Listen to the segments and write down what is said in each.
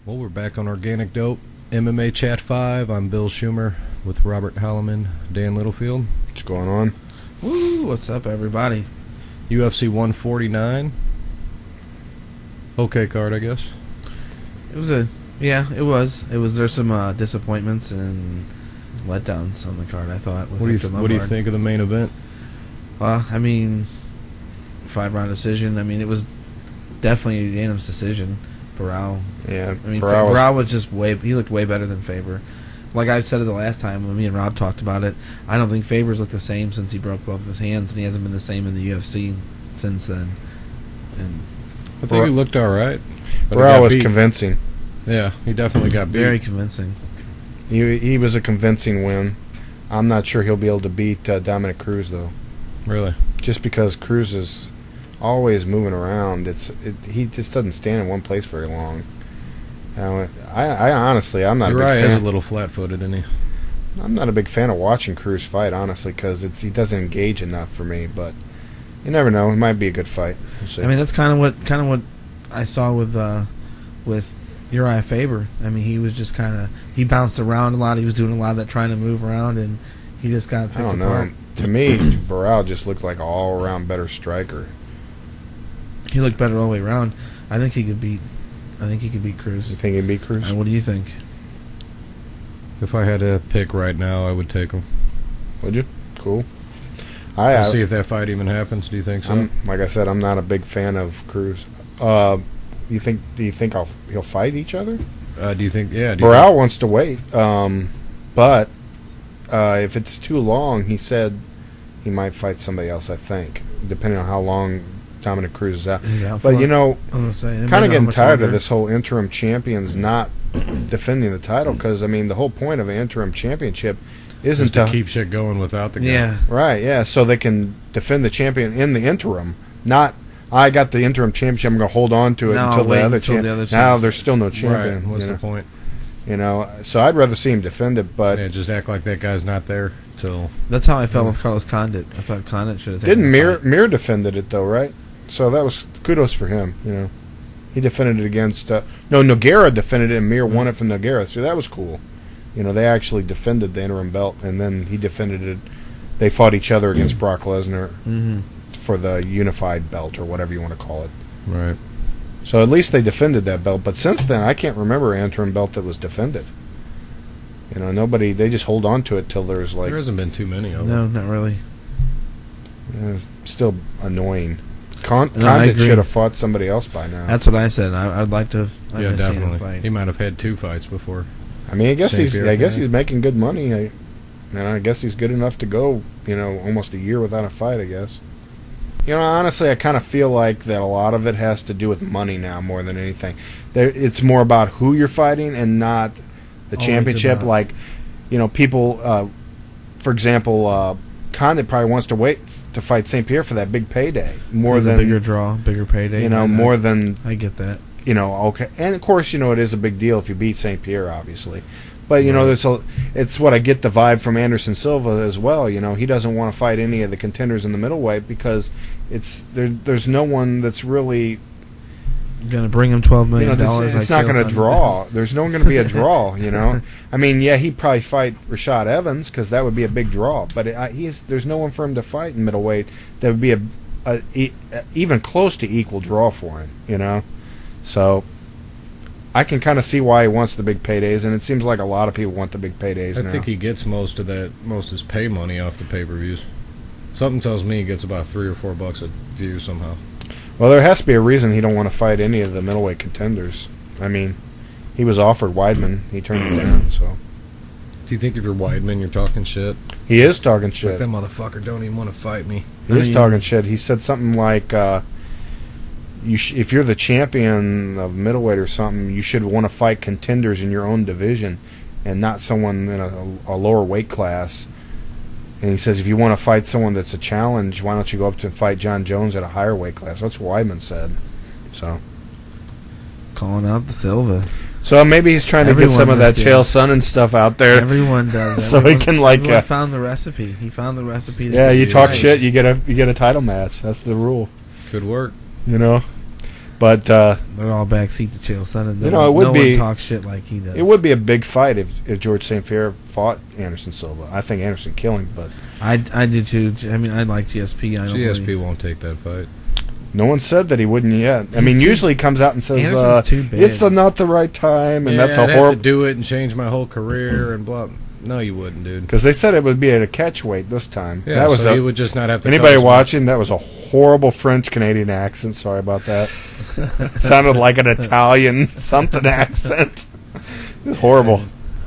Well, we're back on Organic Dope, MMA Chat 5. I'm Bill Schumer with Robert Halleman, Dan Littlefield. What's going on? Woo! What's up, everybody? UFC 149. Okay card, I guess. It was it was. There's some disappointments and letdowns on the card, I thought. What do you think of the main event? I mean, 5-round decision. I mean, it was definitely a unanimous decision. Barao. Yeah, I mean, Barao was just he looked way better than Faber. Like I said it the last time when me and Rob talked about it, I don't think Faber's looked the same since he broke both of his hands, and he hasn't been the same in the UFC since then. And I think he looked all right. Barao was convincing. Yeah, he definitely got beat. Very convincing. He was a convincing win. I'm not sure he'll be able to beat Dominic Cruz, though. Really? Just because Cruz is always moving around. He just doesn't stand in one place very long. I honestly, I'm not a big fan. Uriah is a little flat-footed, isn't he? I'm not a big fan of watching Cruz fight, honestly, because he doesn't engage enough for me. But you never know; it might be a good fight. We'll see. I mean, that's kind of what I saw with Uriah Faber. I mean, he was just he bounced around a lot. He was doing a lot of that, trying to move around, and he just got picked apart. To me, Barao just looked like an all-around better striker. He looked better all the way around. I think he could beat Cruz. You think he'd beat Cruz? What do you think? If I had to pick right now, I would take him. Would you? Cool. We'll see if that fight even happens. Do you think so? Like I said, I'm not a big fan of Cruz. Do you think he'll fight each other? Do you think? Yeah. Barao wants to wait, but if it's too long, he said he might fight somebody else. I think, depending on how long Dominic Cruz is out. But kind of getting tired of this whole interim champions not defending the title, because I mean the whole point of an interim championship isn't to keep shit going without the guy. Yeah, right. Yeah, so they can defend the champion in the interim. Not I got the interim championship, I'm going to hold on to it until the other champion. Now there's still no champion. Right. What's the point? So I'd rather see him defend it, but just act like that guy's not there till. That's how I felt with Carlos Condit. I thought Condit should have taken. Didn't Mir defended it though, right? So that was kudos for him. He defended it against Nogueira defended it, and Mir won it from Nogueira. So that was cool. They actually defended the interim belt, and then he defended it. They fought each other against Brock Lesnar for the unified belt or whatever you want to call it. Right. So at least they defended that belt. But since then, I can't remember an interim belt that was defended. Nobody. They just hold on to it till there's like. There hasn't been too many of them. No, not really. It's still annoying. Condit should have fought somebody else by now. That's what I said. I'd like to have definitely. seen him fight. He might have had 2 fights before. I mean, I guess he's making good money. I guess he's good enough to go, almost a year without a fight, I guess. Honestly, I kind of feel like that a lot of it has to do with money now more than anything. It's more about who you're fighting and not the championship. Like, people, for example, Condit probably wants to wait to fight St. Pierre for that big payday. More than bigger draw, bigger payday. More than... I get that. Okay. And, of course, it is a big deal if you beat St. Pierre, obviously. But, it's what I get the vibe from Henderson Silva as well. He doesn't want to fight any of the contenders in the middleweight because there's no one that's really going to bring him $12 million. It's not going to draw. There's no one going to be a draw, I mean, yeah, he'd probably fight Rashad Evans because that would be a big draw. But there's no one for him to fight in middleweight that would be even close to equal draw for him, So I can kind of see why he wants the big paydays, and it seems like a lot of people want the big paydays now. I think he gets most of his pay money off the pay-per-views. Something tells me he gets about $3 or $4 a view somehow. Well, there has to be a reason he don't want to fight any of the middleweight contenders. I mean, he was offered Weidman. He turned it down, so. Do you think if you're Weidman, you're talking shit? He is talking shit. Like, that motherfucker don't even want to fight me. He is talking shit. He said something like, if you're the champion of middleweight or something, you should want to fight contenders in your own division and not someone in a lower weight class. And he says, if you want to fight someone that's a challenge, why don't you go up to fight John Jones at a higher weight class? That's what Weidman said. So, calling out the Silva. So maybe he's trying to get some of that chael sonnen stuff out there. Everyone does. So he can everyone found the recipe. He found the recipe. Yeah, you talk shit, you get a title match. That's the rule. Could work. But they're all backseat to Chael Sonnen. it would no be one talks shit like he does. It would be a big fight if George St. Pierre fought Anderson Silva. I think Anderson kill him, but I do too. I mean, I like GSP. GSP won't take that fight. No one said that he wouldn't yet. I mean, usually he comes out and says it's not the right time, and that's a I'd horrible. have to do it and change my whole career and blah. No, you wouldn't, dude. Because they said it would be at a catch weight this time. Yeah, that was so you would just not have to. Anybody watching? That was a horrible French Canadian accent. Sorry about that. It sounded like an Italian something accent. Horrible.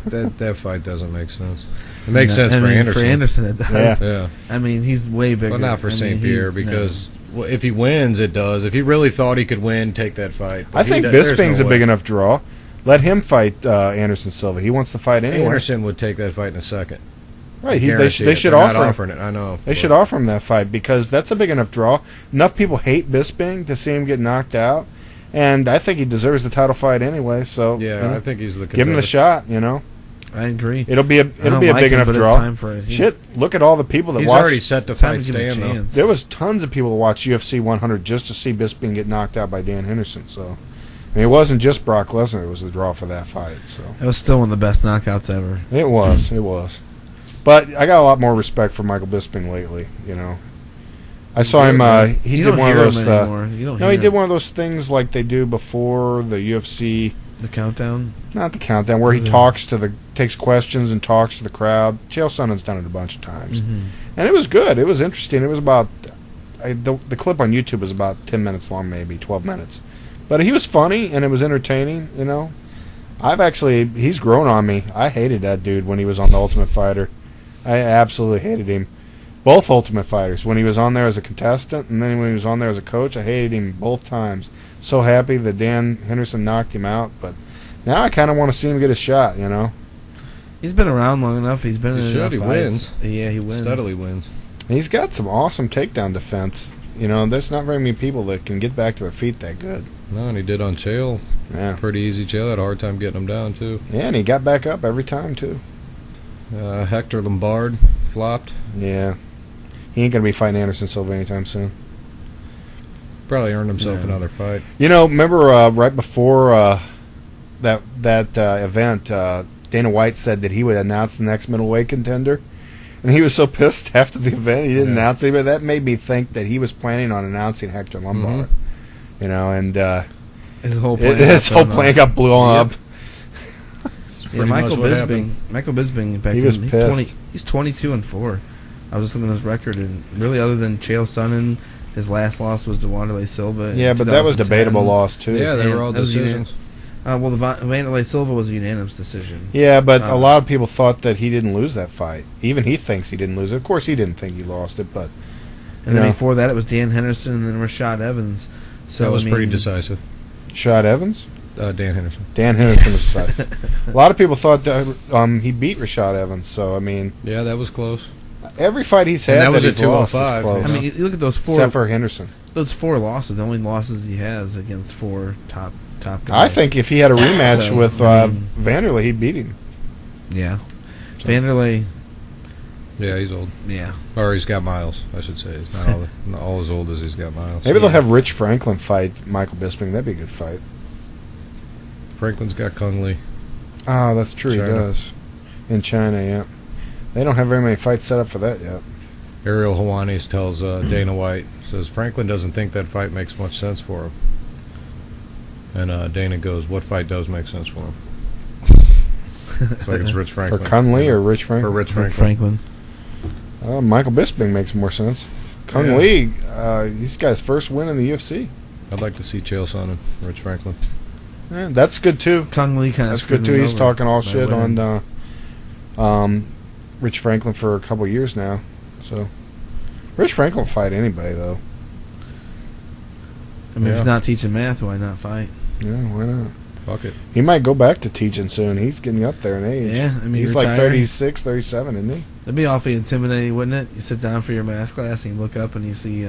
That fight doesn't make sense. It makes sense for Anderson. For Anderson, it does. Yeah. I mean, he's way bigger. But not for St. Pierre because. Well, if he wins, it does. If he really thought he could win, take that fight. But I think Bisping's a big enough draw. Let him fight Anderson Silva. He wants to fight anyway. Anderson would take that fight in a second. Right. They should offer him. It. I know. They should offer him that fight because that's a big enough draw. Enough people hate Bisping to see him get knocked out, and I think he deserves the title fight anyway. So yeah, I think he's the contender. give him the shot. I agree. It'll be a big enough draw. Time for it. Shit, look at all the people that he's watch. already set the fight stand though. There was tons of people that watch UFC 100 just to see Bisping get knocked out by Dan Henderson. So, I mean, it wasn't just Brock Lesnar; it was the draw for that fight. So it was still one of the best knockouts ever. It was. But I got a lot more respect for Michael Bisping lately. I saw him. He did one of those. He did one of those things like they do before the UFC. The countdown? Not the countdown, where he takes questions and talks to the crowd. Chael Sonnen's done it a bunch of times. Mm-hmm. And it was good. It was interesting. It was about... the clip on YouTube was about 10 minutes long, maybe 12 minutes. But he was funny, and it was entertaining, He's grown on me. I hated that dude when he was on The Ultimate Fighter. I absolutely hated him. Both Ultimate Fighters. When he was on there as a contestant, and then when he was on there as a coach, I hated him both times. So happy that Dan Henderson knocked him out, but now I kind of want to see him get a shot, He's been around long enough. He's been in enough fights. Wins. Yeah, he wins. Steadily wins. He's got some awesome takedown defense. There's not very many people that can get back to their feet that good. No, and he did on Chael. Yeah. Pretty easy. Chael had a hard time getting him down, too. Yeah, and he got back up every time, too. Hector Lombard flopped. Yeah. He ain't going to be fighting Anderson Silva anytime soon. Probably earned himself another fight. Remember right before that event, Dana White said that he would announce the next middleweight contender, and he was so pissed after the event he didn't announce it. But that made me think that he was planning on announcing Hector Lombard. And his whole plan got blown up. Yeah, Michael Bisping back he was pissed. He's 22-4. I was just looking at his record, and really, other than Chael Sonnen, his last loss was to Wanderlei Silva. Yeah, but that was a debatable loss too. Yeah, they were all decisions. The Wanderlei Silva was a unanimous decision. Yeah, but a lot of people thought that he didn't lose that fight. Even he thinks he didn't lose it. Of course, he didn't think he lost it, but and then before that, it was Dan Henderson and then Rashad Evans. So that was pretty decisive. Rashad Evans. Dan Henderson. Dan Henderson was decisive. A lot of people thought that, he beat Rashad Evans. So yeah, that was close. Every fight he's had that was he's lost is close. I mean, you look at those four. Except for Henderson. Those 4 losses, the only losses he has against 4 top guys. I think if he had a rematch with Vanderlei, he'd beat him. Yeah. Vanderlei. Yeah, he's old. Yeah. Or he's got miles, I should say. He's not all as old as he's got miles. Maybe they'll have Rich Franklin fight Michael Bisping. That'd be a good fight. Franklin's got Kung Lee. Oh, that's true. China. He does. In China, yeah. They don't have very many fights set up for that yet. Ariel Helwani tells Dana White, says Franklin doesn't think that fight makes much sense for him. And Dana goes, what fight does make sense for him? It's like it's Rich Franklin. For Kung Lee or Rich Franklin? For Rich Franklin. Michael Bisping makes more sense. Kung Lee, he's got his first win in the UFC. I'd like to see Chael Sonnen, Rich Franklin. Yeah, that's good too. Kung Lee kind of. That's good too. He's talking all shit on Rich Franklin for a couple years now. So Rich Franklin will fight anybody though. I mean, if he's not teaching math, why not fight? Yeah, why not? Fuck it. He might go back to teaching soon. He's getting up there in age. Yeah, I mean, he's like 36, 37, isn't he? That'd be awfully intimidating, wouldn't it? You sit down for your math class and you look up and you see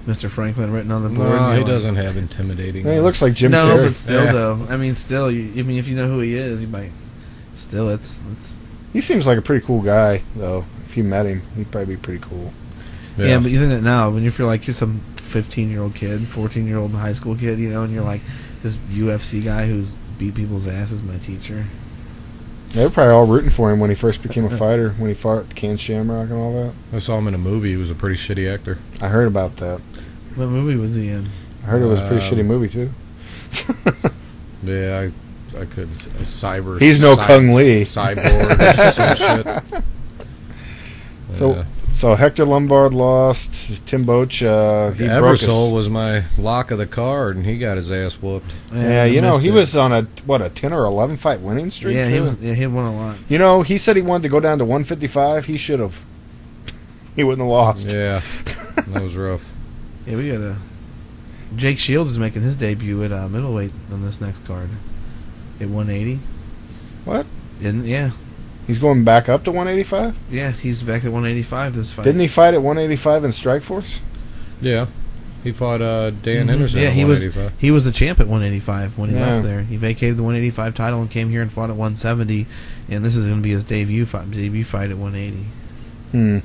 Mr. Franklin written on the board. No, he doesn't have intimidating. Yeah, he looks like Jim Carrey. No, but still, though. I mean, still, if you know who he is, you might. Still, it's. He seems like a pretty cool guy, though. If you met him, he'd probably be pretty cool. Yeah, but you think that now, when you feel like you're some 15-year-old kid, 14-year-old high school kid, you know, and you're like, this UFC guy who's beat people's ass is my teacher. They were probably all rooting for him when he first became a fighter, when he fought Ken Shamrock and all that. I saw him in a movie. He was a pretty shitty actor. I heard about that. What movie was he in? I heard it was a pretty shitty movie, too. Yeah, I could. Cyber. He's no Kung Lee. Cyborg or some shit. So Hector Lombard lost. Tim Boetsch, he broke his... Ebersole was my lock of the card, and he got his ass whooped. Yeah, you know, he was on a 10 or 11 fight winning streak? Yeah, he had won a lot. You know, he said he wanted to go down to 155. He should have. He wouldn't have lost. Yeah, that was rough. Yeah, we got a... Jake Shields is making his debut at middleweight on this next card. At 180. What? Yeah. He's going back up to 185? Yeah, he's back at 185 this fight. Didn't he fight at 185 in Strikeforce? Yeah. He fought Dan Henderson yeah, at 185. He was the champ at 185 when he left there. He vacated the 185 title and came here and fought at 170, and this is going to be his debut fight at 180.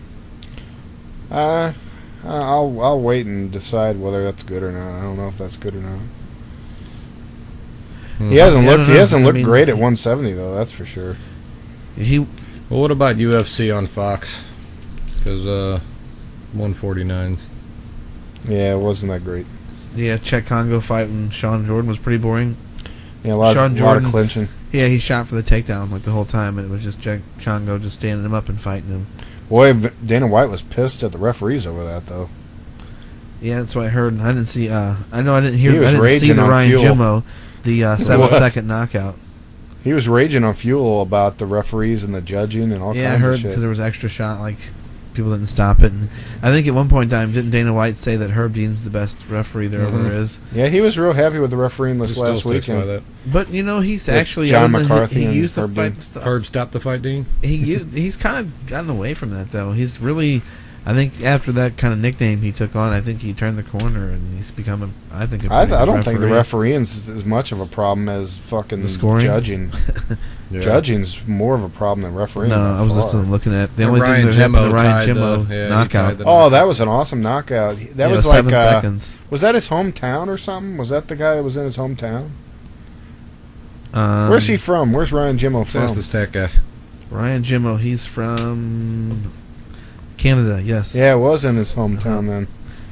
I'll wait and decide whether that's good or not. I don't know if that's good or not. He hasn't looked great at 170 though. That's for sure. Well, what about UFC on Fox? Because 149. Yeah, it wasn't that great. Yeah, Czech Congo fight and Sean Jordan was pretty boring. Yeah, a lot of clinching. Yeah, he shot for the takedown like the whole time, and it was just Czech Congo just standing him up and fighting him. Boy, Dana White was pissed at the referees over that though. Yeah, that's what I heard. I didn't see. I know I didn't hear. He was I didn't see the Ryan Fuel. Jimmo, the 7-second knockout. He was raging on Fuel about the referees and the judging and all kinds of shit. Yeah, I heard because there was extra shot, like people didn't stop it. And I think at one point in time, didn't Dana White say that Herb Dean's the best referee there ever is? Yeah, he was real happy with the refereeing this last weekend. But you know, he's actually John McCarthy he used to Herb fight Dean. stuff. Herb stopped the fight, Dean? He's kind of gotten away from that though. He's really. I think after that kind of nickname he took on, I think he turned the corner and he's become a pretty good I don't think the referee. refereeing is as much of a problem as fucking the scoring? judging. Yeah. Judging's more of a problem than refereeing. No, I was just looking at the And only thing that happened to Ryan Jimmo knockout. Oh, that was an awesome knockout. That was like 7 seconds. Was that his hometown or something? Was that the guy that was in his hometown? Where's he from? Where's Ryan Jimmo from? That's the stat guy. Ryan Jimmo, he's from Canada, yes. Yeah, it was in his hometown then.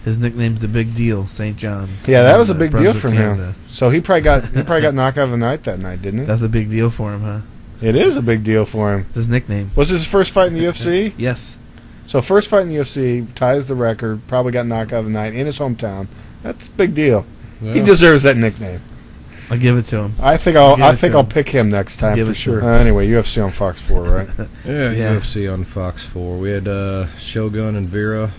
His nickname's the Big Deal, St. John's. Yeah, that was a big deal for Canada. him. So he probably got knocked out of the night that night, didn't he? That's a big deal for him, huh? It is a big deal for him. It's his nickname. Was this his first fight in the UFC? Yes. So first fight in the UFC, ties the record, probably got knocked out of the night in his hometown. That's a big deal. Yeah. He deserves that nickname. I'll give it to him. I think I'll pick him next time for sure. Anyway, UFC on Fox 4, right? Yeah, UFC on Fox 4. We had Shogun and Vera.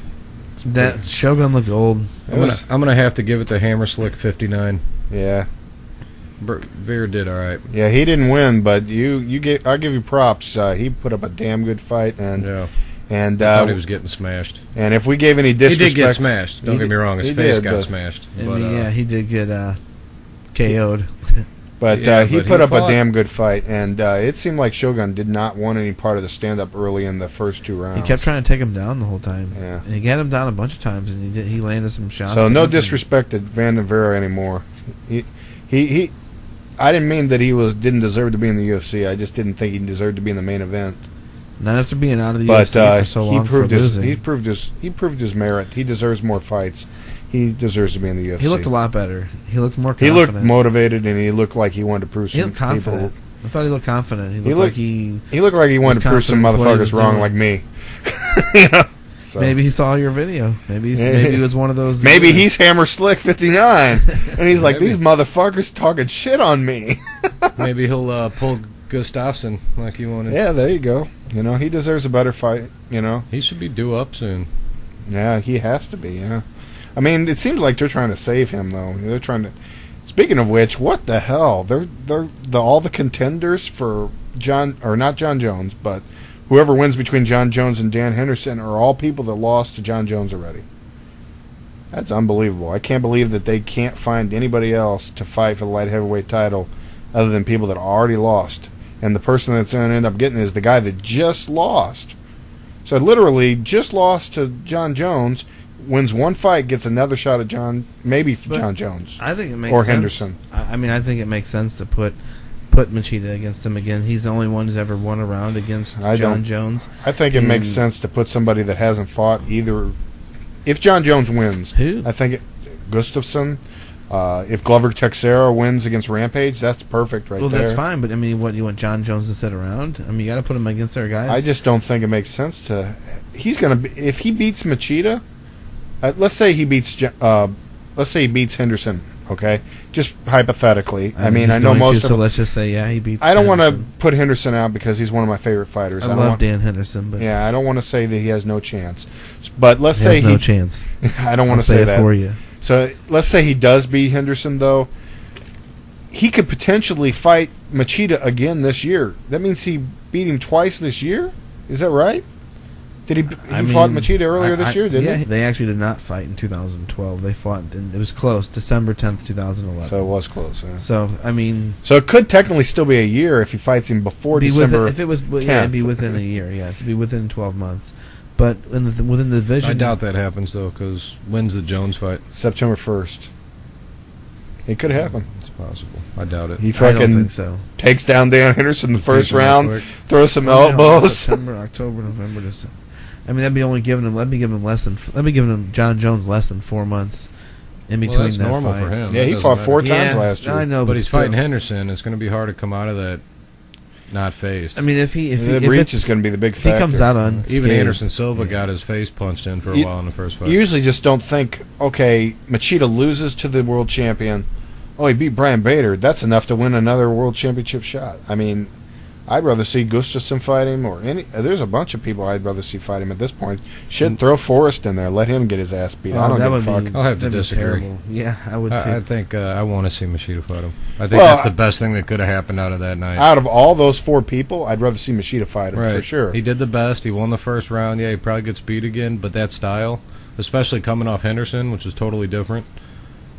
That Shogun looked old. I'm gonna have to give it to Hammer Slick 59. Yeah. Vera did all right. Yeah, he didn't win, but I'll give you props. He put up a damn good fight, and I thought he was getting smashed. And if we gave any disrespect, he did get smashed. Don't get me wrong, his face got smashed. But, he did get KO'd. But he put up a damn good fight, and it seemed like Shogun did not want any part of the stand-up early in the first 2 rounds. He kept trying to take him down the whole time. Yeah. And he got him down a bunch of times, and he landed some shots. So no disrespect to Van Vera anymore. I didn't mean that he didn't deserve to be in the UFC. I just didn't think he deserved to be in the main event. Not after being out of the UFC for so long. He proved his merit. He deserves more fights. He deserves to be in the UFC. He looked a lot better. He looked more confident. He looked motivated, and he looked like he wanted to prove some people. He looked confident. I thought he looked confident. He looked like he wanted to prove some motherfuckers wrong like me. You know? So. Maybe he saw your video. Maybe he was one of those. Maybe he's Hammer Slick 59, and he's like, these motherfuckers talking shit on me. Maybe he'll pull Gustaffson like he wanted. Yeah, there you go. You know, he deserves a better fight. You know, he should be due up soon. Yeah, he has to be. Yeah, I mean, it seems like they're trying to save him though. They're trying to. Speaking of which, what the hell? They're all the contenders for not John Jones, but whoever wins between John Jones and Dan Henderson are all people that lost to John Jones already. That's unbelievable. I can't believe that they can't find anybody else to fight for the light heavyweight title other than people that already lost. And the person that's going to end up getting it is the guy that just lost. So literally just lost to John Jones, wins one fight, gets another shot at John Jones. I think it makes or sense. Henderson. I mean, I think it makes sense to put Machida against him again. He's the only one who's ever won a round against John Jones. I think it makes sense to put somebody that hasn't fought either. If John Jones wins, who? I think Gustaffson. If Glover Teixeira wins against Rampage, that's perfect right there. Well, that's fine, but I mean, what, you want John Jones to sit around? I mean, you got to put him against their guys. I just don't think it makes sense to. He's gonna be, if he beats Machida. Let's say he beats Henderson. Okay, just hypothetically. I mean, I know most of. So let's just say, he beats. I don't want to put Henderson out because he's one of my favorite fighters. I love Dan Henderson, but I don't want to say that he has no chance. But let's say no chance. I don't want to say that for you. So let's say he does beat Henderson, though. He could potentially fight Machida again this year. That means he beat him twice this year. Is that right? Did he fought Machida earlier this year, didn't he? They actually did not fight in 2012. They fought, and it was close, December 10th, 2011. So it was close. Yeah. So, I mean... So it could technically still be a year if he fights him before December if it was, 10th. It'd be within a year, it'd be within 12 months. But within the division... I doubt that happens, though, because when's the Jones fight? September 1st. It could happen. It's possible. I doubt it. He fucking I don't think so. Takes down Dan Henderson the first round, throws some elbows. September, October, November, December. I mean, that'd be only giving him. Let me give him John Jones less than 4 months in between that's that normal fight. for him. Yeah, he fought 4 times last year. I know, but he's still. fighting Henderson. It's going to be hard to come out of that not phased. I mean, if the reach is going to be the big factor. If he comes out on even Anderson Silva got his face punched in for a while in the first fight. You usually just don't think, okay, Machida loses to the world champion. Oh, he beat Brian Bader. That's enough to win another world championship shot. I mean, I'd rather see Gustafson fight him, or there's a bunch of people I'd rather see fight him at this point. Throw Forrest in there. Let him get his ass beat. I don't give a fuck. I'll have to disagree. Yeah, I would too. I think I want to see Machida fight him. I think that's the best thing that could have happened out of that night. Out of all those 4 people, I'd rather see Machida fight him for sure. He did the best. He won the first round. Yeah, he probably gets beat again, but that style, especially coming off Henderson, which is totally different,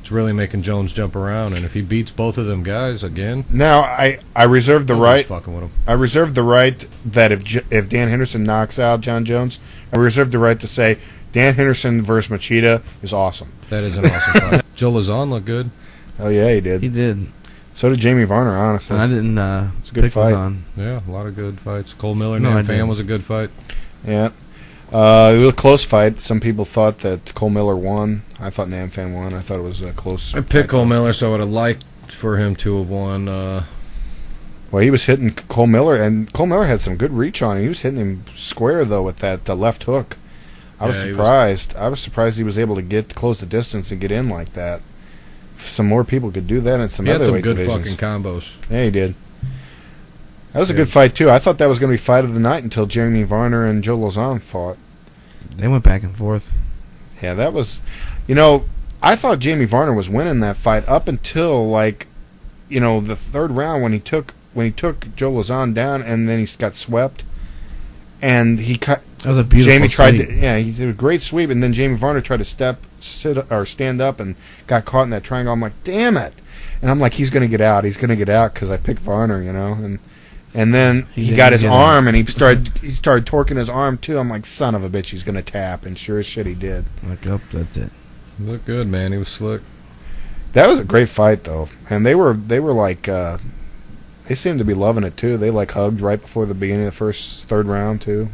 it's really making Jones jump around. And if he beats both of them guys again, now I reserve the right. Fucking with him. I reserve the right that if Dan Henderson knocks out John Jones, I reserve the right to say Dan Henderson versus Machida is awesome. That is an awesome fight. Joe Lauzon looked good. Oh yeah, he did. He did. So did Jamie Varner. Honestly, and I didn't. It's a good fight. Yeah, a lot of good fights. Cole Miller, Nam Phan was a good fight. Yeah. It was a close fight. Some people thought that Cole Miller won. I thought Nam Phan won. I thought it was a close. I picked Cole Miller, so I would have liked for him to have won. Well, he was hitting Cole Miller, and Cole Miller had some good reach on him. He was hitting him square, though, with that left hook. I was surprised. I was surprised he was able to close the distance and get in like that. Some more people could do that in some other weight divisions. He had some good fucking combos. Yeah, he did. That was a good fight, too. I thought that was going to be fight of the night until Jamie Varner and Joe Lauzon fought. They went back and forth. Yeah, that was... I thought Jamie Varner was winning that fight up until, the third round when he took Joe Lauzon down and then he got swept. And he cut... That was a beautiful Jamie tried sweep. He did a great sweep, and then Jamie Varner tried to stand up and got caught in that triangle. I'm like, damn it! And I'm like, he's going to get out. He's going to get out because I picked Varner, And then he got his arm, and he started torquing his arm too. I'm like, son of a bitch, he's gonna tap, and sure as shit he did. Look up, that's it. Looked good, man. He was slick. That was a great fight, though, and they were like, they seemed to be loving it too. They hugged right before the beginning of the third round too.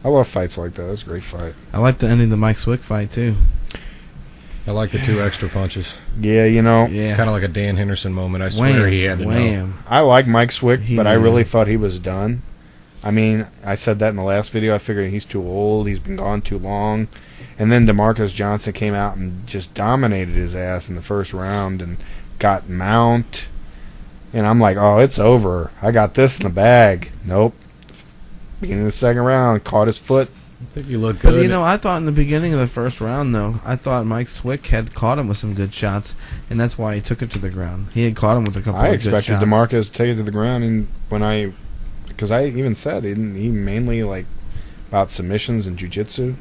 I love fights like that. That's a great fight. I like the ending of the Mike Swick fight too. I like the 2 extra punches. Yeah, It's kind of like a Dan Henderson moment. I swear he had to know. I like Mike Swick, but I really thought he was done. I mean, I said that in the last video. I figured he's too old. He's been gone too long. And then DeMarcus Johnson came out and just dominated his ass in the first round and got mount. And I'm like, oh, it's over. I got this in the bag. Nope. Beginning of the second round, caught his foot. I think you look good. But, I thought in the beginning of the first round, though, I thought Mike Swick had caught him with some good shots, and that's why he took it to the ground. He had caught him with a couple of good shots. I expected DeMarcus to take it to the ground because I even said he mainly about submissions and jiu-jitsu,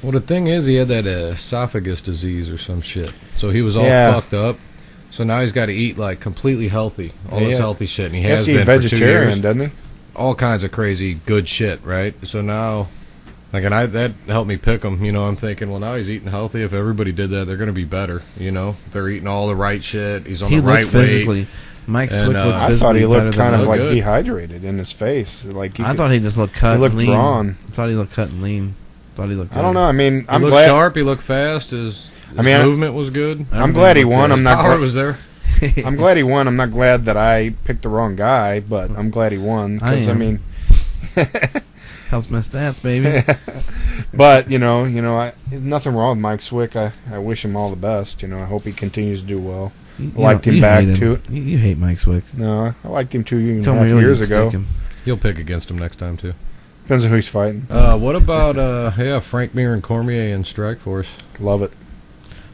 Well, the thing is, he had that esophagus disease or some shit, so he was all fucked up. So now he's got to eat completely healthy, all this healthy shit, and he has been for 2 years. Vegetarian, doesn't he? all kinds of crazy good shit, right? So now, like, and that helped me pick him. You know, I'm thinking, well, now he's eating healthy. If everybody did that, they're going to be better. You know, they're eating all the right shit. He's on the right weight. Mike Swick looked I thought he looked kind of like good. dehydrated in his face. Like I thought he just looked cut. He looked and lean. drawn. I thought he looked cut and lean. Thought he looked good. I don't know. I mean, I'm glad. He looked sharp. He looked fast. His movement was good. I'm glad he won. His power was there. I'm glad he won. I'm not glad that I picked the wrong guy, but I'm glad he won. Because I mean, helps my stats, baby. But nothing wrong with Mike Swick. I wish him all the best. You know, I hope he continues to do well. I liked him back too. You hate Mike Swick. No, I liked him 2.5 years ago. You'll pick against him next time too. Depends on who he's fighting. What about Frank Mir and Cormier and Strikeforce? Love it.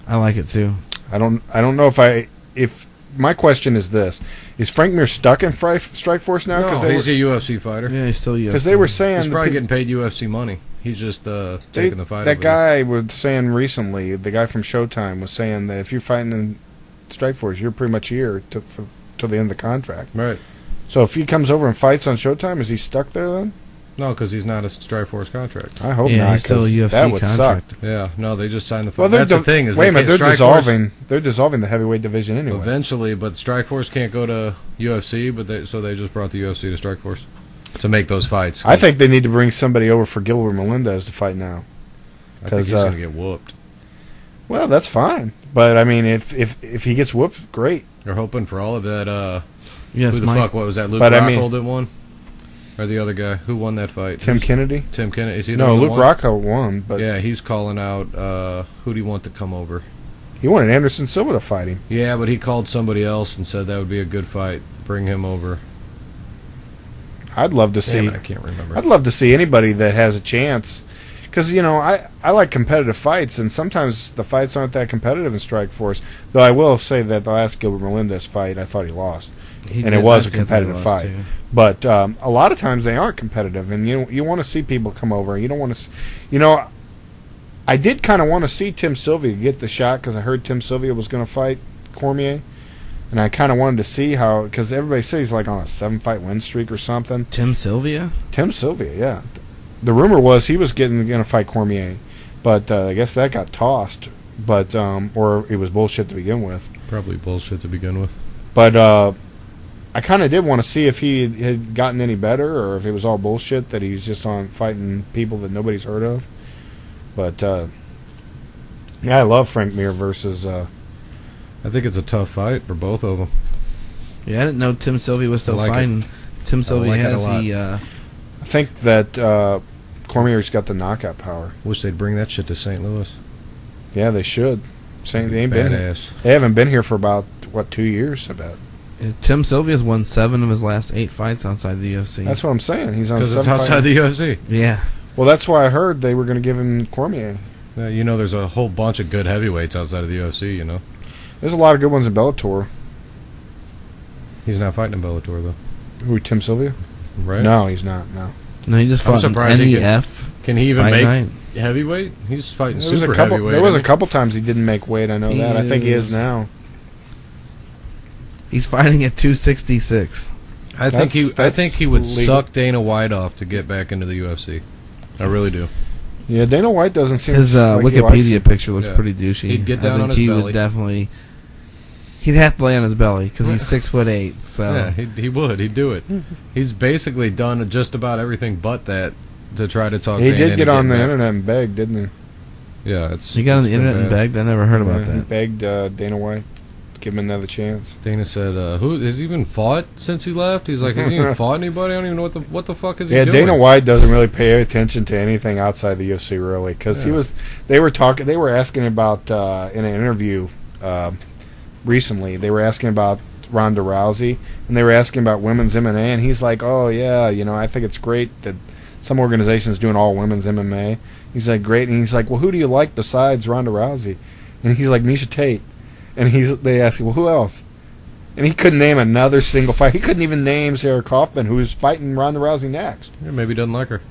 I like it too. I don't know if my question is this: is Frank Mir stuck in Strikeforce now? No, he's a UFC fighter. Yeah, he's still UFC. Because they were saying he's probably getting paid UFC money. He's just taking the fight. That guy was saying recently, the guy from Showtime was saying that if you're fighting in Strikeforce, you're pretty much here till the end of the contract. Right. So if he comes over and fights on Showtime, is he stuck there then? No, because he's not a Strikeforce contract. I hope not, because that would contract. Suck. Yeah, no, they just signed the fight. Well, that's the thing. Wait a minute, they're dissolving the heavyweight division anyway. Eventually, but Strikeforce can't go to UFC, so they just brought the UFC to Strikeforce to make those fights. I think they need to bring somebody over for Gilbert Melendez to fight now. I think he's going to get whooped. Well, that's fine. But, I mean, if he gets whooped, great. They're hoping for all of that. Yes, who the fuck? What was that? Luke Rockhold that won? Or the other guy? Who won that fight? Tim Kennedy? Tim Kennedy. Is he no, Luke Rockhold won. But yeah, he's calling out who do you want to come over? He wanted Henderson Silva to fight him. Yeah, but he called somebody else and said that would be a good fight. Bring him over. I'd love to see. I can't remember. I'd love to see anybody that has a chance. Because, I like competitive fights, and sometimes the fights aren't that competitive in Strikeforce. Though I will say that the last Gilbert Melendez fight, I thought he lost. And it was a competitive fight. Too. But a lot of times they aren't competitive, and you want to see people come over. You don't want to, I did kind of want to see Tim Sylvia get the shot because I heard Tim Sylvia was going to fight Cormier, and I kind of wanted to see how, because everybody says he's like on a 7-fight win streak or something. Tim Sylvia, yeah. The rumor was he was going to fight Cormier, but I guess that got tossed. But or it was bullshit to begin with. Probably bullshit to begin with. But I kind of did want to see if he had gotten any better, or if it was all bullshit that he's just on fighting people that nobody's heard of. But yeah, I love Frank Mir versus. I think it's a tough fight for both of them. Yeah, I didn't know Tim Sylvia was still fighting. Tim Sylvia has I think that Cormier's got the knockout power. Wish they'd bring that shit to St. Louis. Yeah, they should. They ain't been here. Badass. They haven't been here for about 2 years. I bet. Tim Sylvia's won 7 of his last 8 fights outside the UFC. That's what I'm saying. He's on because it's outside the UFC. Yeah. Well, that's why I heard they were going to give him Cormier. Yeah, there's a whole bunch of good heavyweights outside of the UFC. There's a lot of good ones in Bellator. He's not fighting in Bellator though. Who, Tim Sylvia? Right? No, he's not. No, he just fought in NEF. Can he even make heavyweight? He's fighting super heavyweight. There was a couple times he didn't make weight. I know that. I think he is now. He's fighting at 266. I think he would suck Dana White off to get back into the UFC. I really do. Yeah, Dana White doesn't seem. His Wikipedia picture looks pretty douchey. He'd get down on his belly. Would definitely. He'd have to lay on his belly because he's 6'8". So yeah, he would. He'd do it. He's basically done just about everything but that to try to talk. He did get on the internet and begged, didn't he? Yeah, he got on the internet and begged. I never heard about that. He begged Dana White, give him another chance. Dana said, "Who has he even fought since he left?" He's like, "Has he even fought anybody? I don't even know what the fuck is he doing?" Yeah, Dana White doesn't really pay attention to anything outside the UFC, really, because They were asking about in an interview. Recently, they were asking about Ronda Rousey, and they were asking about women's MMA, and he's like, "Oh yeah, I think it's great that some organization's doing all women's MMA." He's like, "Great," and he's like, "Well, who do you like besides Ronda Rousey?" And he's like, "Misha Tate," and they asked him, "Well, who else?" And he couldn't name another single fight. He couldn't even name Sarah Kaufman, who's fighting Ronda Rousey next. Yeah, maybe he doesn't like her.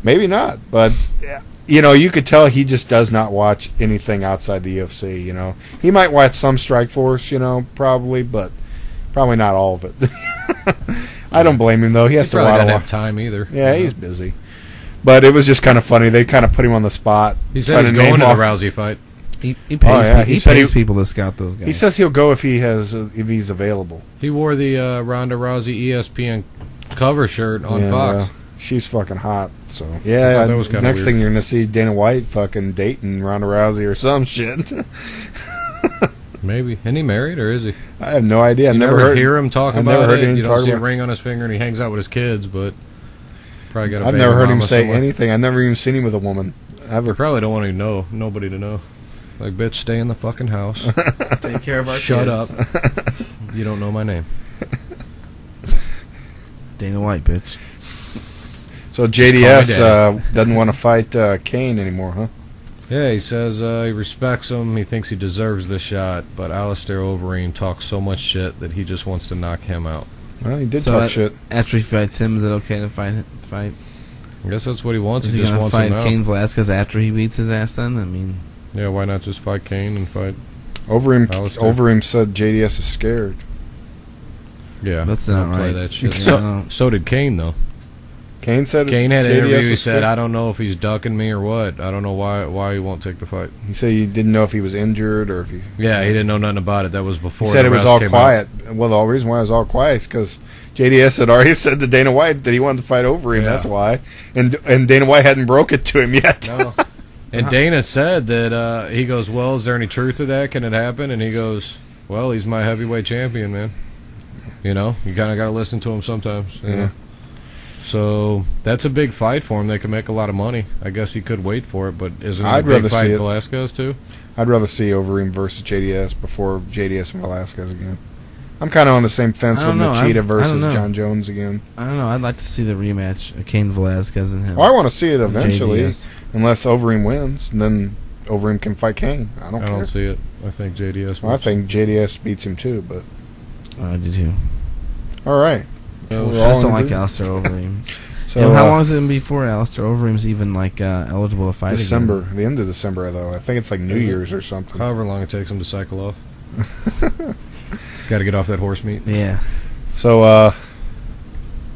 Maybe not, but. You could tell he just does not watch anything outside the UFC, He might watch some Strikeforce, probably, but probably not all of it. I don't blame him though. He has to probably waddle. Doesn't have time either. Yeah, he's busy. But it was just kind of funny. They kind of put him on the spot. He said he's going to the Rousey fight. He pays, he pays people to scout those guys. He says he'll go if he's available. He wore the Ronda Rousey ESPN cover shirt on Fox. She's fucking hot. So yeah, that was next thing you're gonna see Dana White fucking dating Ronda Rousey or some shit. Maybe. Isn't he married or is he? I have no idea. You never hear him talk about it. You don't see a about ring on his finger, and he hangs out with his kids. But probably got. I've never heard him say anything. I've never even seen him with a woman ever. You probably don't want to know. Nobody to know. Like, bitch, stay in the fucking house. Take care of our Shut kids. up. You don't know my name. Dana White, bitch. So JDS doesn't want to fight Kane anymore, huh? Yeah, he says he respects him. He thinks he deserves the shot. But Alistair Overeem talks so much shit that he just wants to knock him out. Well, he did talk shit. After he fights him, is it okay to fight? I guess that's what he wants. Is he he just wants fight him out. Cain Velasquez after he beats his ass then? I mean... Yeah, why not just fight Kane and fight Overeem said JDS is scared. Yeah, that's not right. That shit. So did Kane, though. Kane said Kane had an JDS interview. He was said, scared. "I don't know if he's ducking me or what. I don't know why he won't take the fight." He said he didn't know if he was injured or if he... Yeah, he didn't know nothing about it. That was before He said the it was rest all came quiet. out. Well, the whole reason why it was all quiet is because JDS had already said to Dana White that he wanted to fight Overeem. Yeah. That's why. And Dana White hadn't broke it to him yet. No. And Dana said that he goes, "Well, is there any truth to that? Can it happen?" And he goes, "Well, he's my heavyweight champion, man. You know, you kind of got to listen to him sometimes." You know? So that's a big fight for him. They could make a lot of money. I guess he could wait for it, but isn't it a big fight Velasquez too? I'd rather see Overeem versus JDS before JDS and Velasquez again. I'm kind of on the same fence with Machida versus John Jones again. I don't know. I'd like to see the rematch of Cain Velasquez and him. Well, I want to see it eventually, JDS. unless Overeem wins, and then Overeem can fight Kane. I don't see it. I think JDS. Well, I think JDS beats him too, but I do too. All right. I just don't like Alistair Overeem. So how long is it going to be before Alistair Overeem's even eligible to fight December, again? the end of December, though. I think it's like New Year's or something. However long it takes him to cycle off. Got to get off that horse meat. Yeah. So,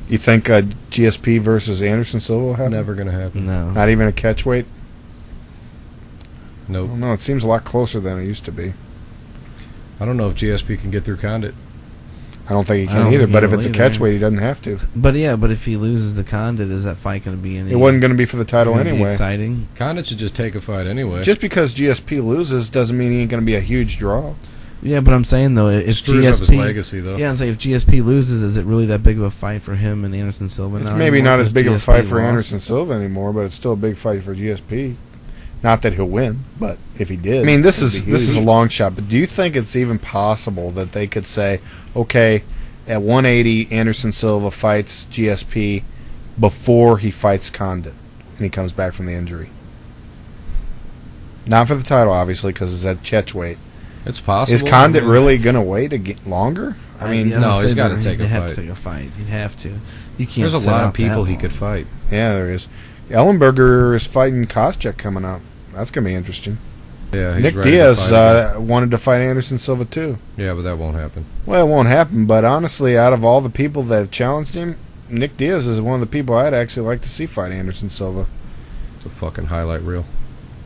you think GSP versus Anderson Silva will happen? Never going to happen. No. Not even a catch weight? Nope. No, it seems a lot closer than it used to be. I don't know if GSP can get through Condit. I don't think he can either, but if it's a catch weight, he doesn't have to. But if he loses the Condit, is that fight going to be any... It wasn't going to be for the title anyway. Exciting. Condit should just take a fight anyway. Just because GSP loses doesn't mean he ain't going to be a huge draw. Yeah, but I'm saying, though, if Screws GSP... up his legacy, though. Yeah, I'm saying if GSP loses, is it really that big of a fight for him and Anderson Silva? It's maybe not as big of a fight for Anderson Silva anymore, but it's still a big fight for GSP. Not that he'll win, but if he did... I mean, this is a long shot, but do you think it's even possible that they could say, okay... At 180, Anderson Silva fights GSP before he fights Condit and he comes back from the injury. Not for the title, obviously, because it's at catch weight. It's possible. Is Condit really going to wait longer? I mean, no, he's got to take a fight. He'd have to take a fight. He'd have to. You can't. There's a lot of people he could fight. Yeah, there is. Ellenberger is fighting Koscheck coming up. That's going to be interesting. Yeah, he's Nick ready Diaz to fight wanted to fight Anderson Silva too. Yeah, but that won't happen. Well, it won't happen, but honestly, out of all the people that have challenged him, Nick Diaz is one of the people I'd actually like to see fight Anderson Silva. It's a fucking highlight reel.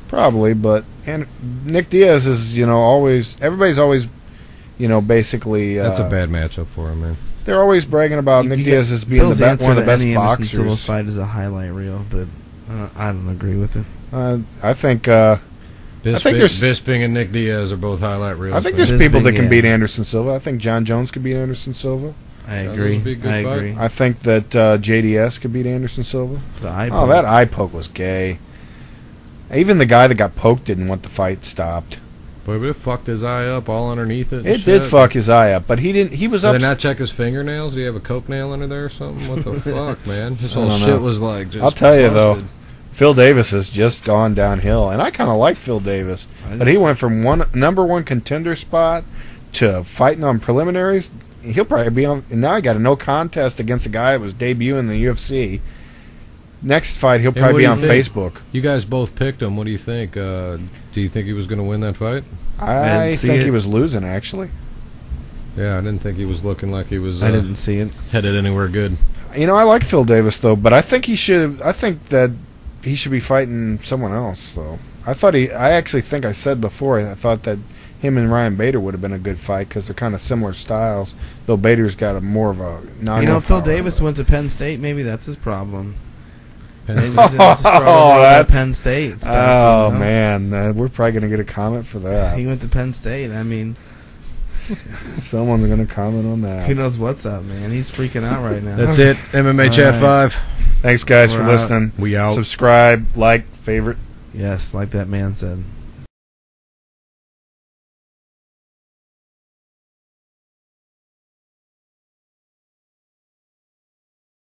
Probably, but Nick Diaz is, always... Everybody's always, basically... That's a bad matchup for him, man. They're always bragging about Nick Diaz as being one of the best Anderson boxers. Silva fight is a highlight reel, but I don't agree with it. I think... Bisping and Nick Diaz are both highlight reels. I think there's people that can beat Anderson Silva. I think John Jones could beat Anderson Silva. I agree. I think that JDS could beat Anderson Silva. That eye poke was gay. Even the guy that got poked didn't want the fight stopped. But it fucked his eye up all underneath it. It did fuck his eye up, but he didn't. He was up. Did they not check his fingernails? Did he have a coke nail under there or something? What the fuck, man? His whole shit was like just... I'll tell you, though. Phil Davis has just gone downhill, and I kind of like Phil Davis, but he went from number one contender spot to fighting on preliminaries. He'll probably be on. And now he got a no contest against a guy that was debuting in the UFC. Next fight, he'll probably be on Facebook. You guys both picked him. What do you think? Do you think he was going to win that fight? I think he was losing, actually. Yeah, I didn't think he was looking like he was. I didn't see it. Headed anywhere good. You know, I like Phil Davis though, but I think he should. I think that he should be fighting someone else though. I actually think I said before. I thought that him and Ryan Bader would have been a good fight because they're kind of similar styles. Though Bader's got a more of a knockout. You know, Phil power, Davis went to Penn State. Maybe that's his problem. That's Penn State. Stuff, oh you know? Man, we're probably gonna get a comment for that. He went to Penn State. I mean, someone's gonna comment on that. Who knows what's up, man? He's freaking out right now. That's it. MMA Chat 5. Thanks, guys, We're for listening. We out. Subscribe, like, favorite. Yes, like that man said.